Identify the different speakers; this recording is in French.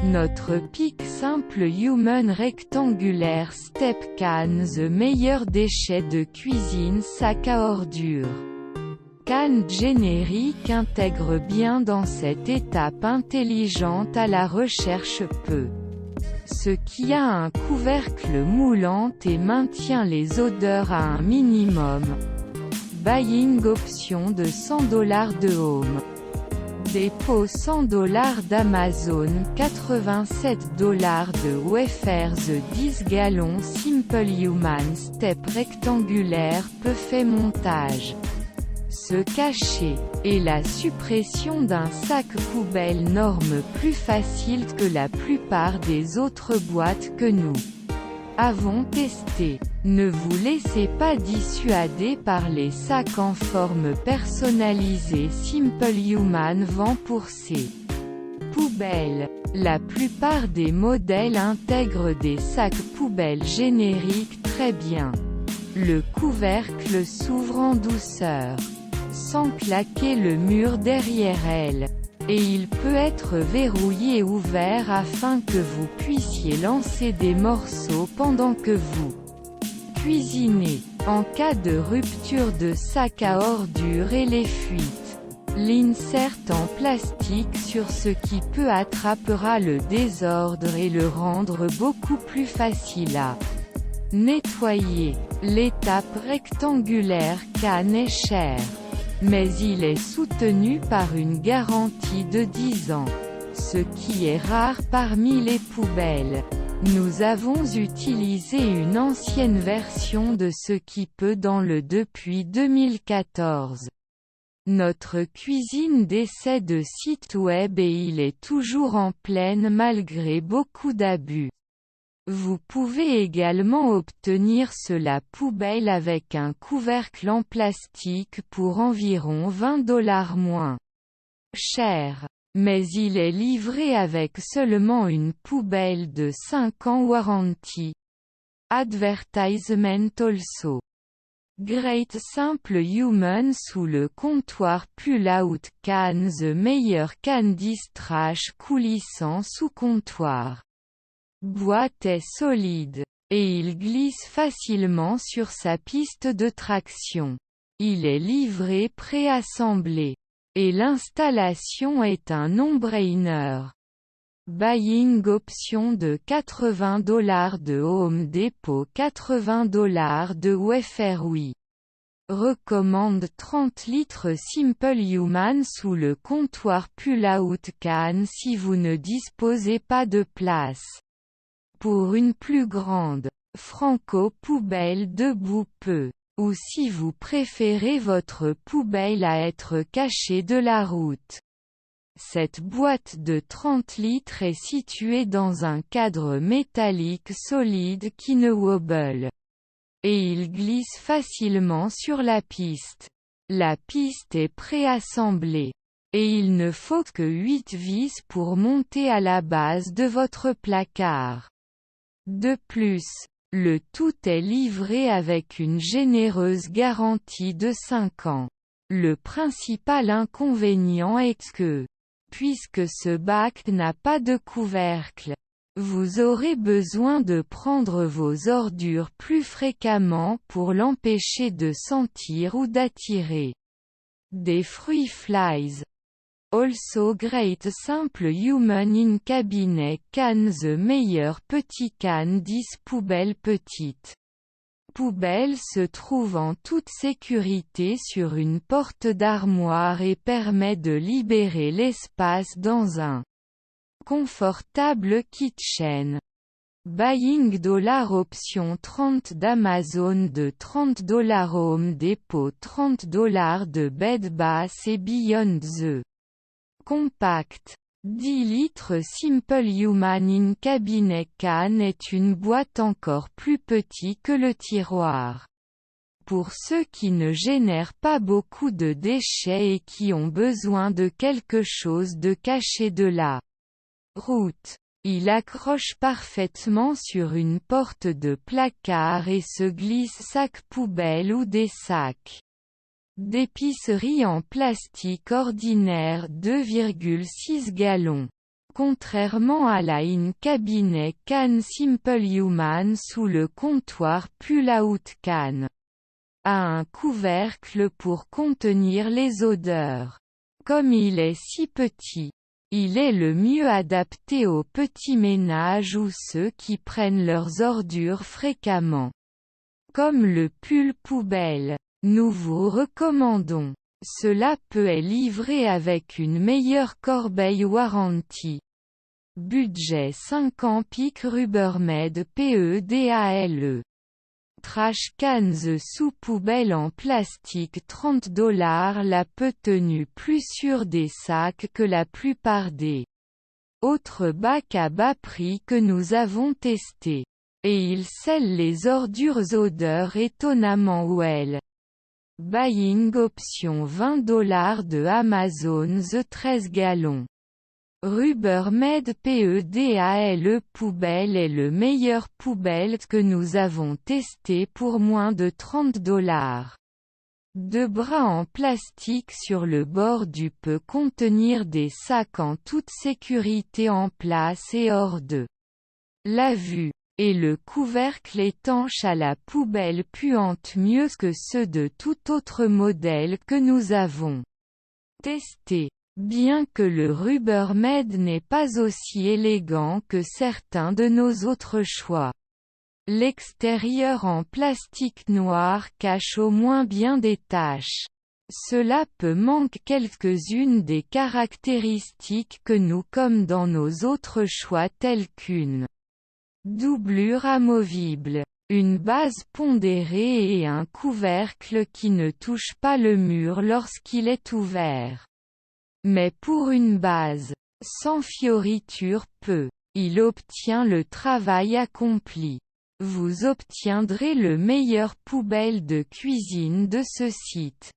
Speaker 1: Notre pic simple Human rectangulaire Step Can, the meilleur déchet de cuisine sac à ordures. Canne générique intègre bien dans cette étape intelligente à la recherche peu. Ce qui a un couvercle moulant et maintient les odeurs à un minimum. Buying option de $100 de Home Depot, $100 d'Amazon, $87 de Wayfair. The 10 gallons Simple Human Step rectangulaire peu fait montage. Se cacher, et la suppression d'un sac poubelle norme plus facile que la plupart des autres boîtes que nous avons testées. Ne vous laissez pas dissuader par les sacs en forme personnalisée Simple Human vend pour ses poubelles. La plupart des modèles intègrent des sacs poubelles génériques très bien. Le couvercle s'ouvre en douceur, sans claquer le mur derrière elle. Et il peut être verrouillé et ouvert afin que vous puissiez lancer des morceaux pendant que vous cuisinez. En cas de rupture de sac à ordures et les fuites, l'insert en plastique sur ce qui peut attrapera le désordre et le rendre beaucoup plus facile à nettoyer. L'étape rectangulaire canne est chère, mais il est soutenu par une garantie de 10 ans, ce qui est rare parmi les poubelles. Nous avons utilisé une ancienne version de ce qui peut dans le depuis 2014. Notre cuisine d'essai de site web et il est toujours en pleine malgré beaucoup d'abus. Vous pouvez également obtenir la poubelle avec un couvercle en plastique pour environ $20 moins cher. Mais il est livré avec seulement une poubelle de 5 ans warranty. Advertisement also. Great Simple Human sous le comptoir pull-out can, the meilleur can distrash coulissant sous comptoir. Boîte est solide, et il glisse facilement sur sa piste de traction. Il est livré préassemblé. Et l'installation est un no-brainer. Buying option de $80 de Home Depot, $80 de Wayfair. Oui. Recommande 30 litres Simple Human sous le comptoir pull-out can si vous ne disposez pas de place. Pour une plus grande, Franco poubelle debout peut. Ou si vous préférez votre poubelle à être cachée de la route. Cette boîte de 30 litres est située dans un cadre métallique solide qui ne wobble. Et il glisse facilement sur la piste. La piste est préassemblée. Et il ne faut que 8 vis pour monter à la base de votre placard. De plus, le tout est livré avec une généreuse garantie de 5 ans. Le principal inconvénient est que, puisque ce bac n'a pas de couvercle, vous aurez besoin de prendre vos ordures plus fréquemment pour l'empêcher de sentir ou d'attirer des fruits flies. Also Great Simple Human in Cabinet can, the meilleur petit can 10 poubelles petites. Poubelle se trouve en toute sécurité sur une porte d'armoire et permet de libérer l'espace dans un confortable kitchen. Buying option 30 d'Amazon de $30 Home Depot, $30 de Bed Bath & Beyond. The Compact 10 litres Simple Human in Cabinet can est une boîte encore plus petite que le tiroir. Pour ceux qui ne génèrent pas beaucoup de déchets et qui ont besoin de quelque chose de caché de la route, il accroche parfaitement sur une porte de placard et se glisse sac poubelle ou des sacs d'épicerie en plastique ordinaire 2,6 gallons. Contrairement à la in-cabinet Can Simple Human sous le comptoir Pull-Out Can a un couvercle pour contenir les odeurs. Comme il est si petit, il est le mieux adapté aux petits ménages ou ceux qui prennent leurs ordures fréquemment. Comme le pull poubelle, nous vous recommandons. Cela peut être livré avec une meilleure corbeille warranty. Budget 5 ans PIC Rubbermaid PEDALE. Trash cans sous poubelle en plastique $30. La peut tenue plus sur des sacs que la plupart des autres bacs à bas prix que nous avons testés. Et il scelle les ordures odeur étonnamment well. Buying option $20 de Amazon The 13 gallons. Rubbermaid PEDALE poubelle est le meilleur poubelle que nous avons testé pour moins de $30. Deux bras en plastique sur le bord du peut contenir des sacs en toute sécurité en place et hors de la vue. Et le couvercle étanche à la poubelle puante mieux que ceux de tout autre modèle que nous avons testé. Bien que le Rubbermaid n'est pas aussi élégant que certains de nos autres choix. L'extérieur en plastique noir cache au moins bien des taches. Cela peut manquer quelques-unes des caractéristiques que nous comme dans nos autres choix tels qu'une doublure amovible, une base pondérée et un couvercle qui ne touche pas le mur lorsqu'il est ouvert. Mais pour une base sans fioriture il obtient le travail accompli. Vous obtiendrez le meilleur poubelle de cuisine de ce site.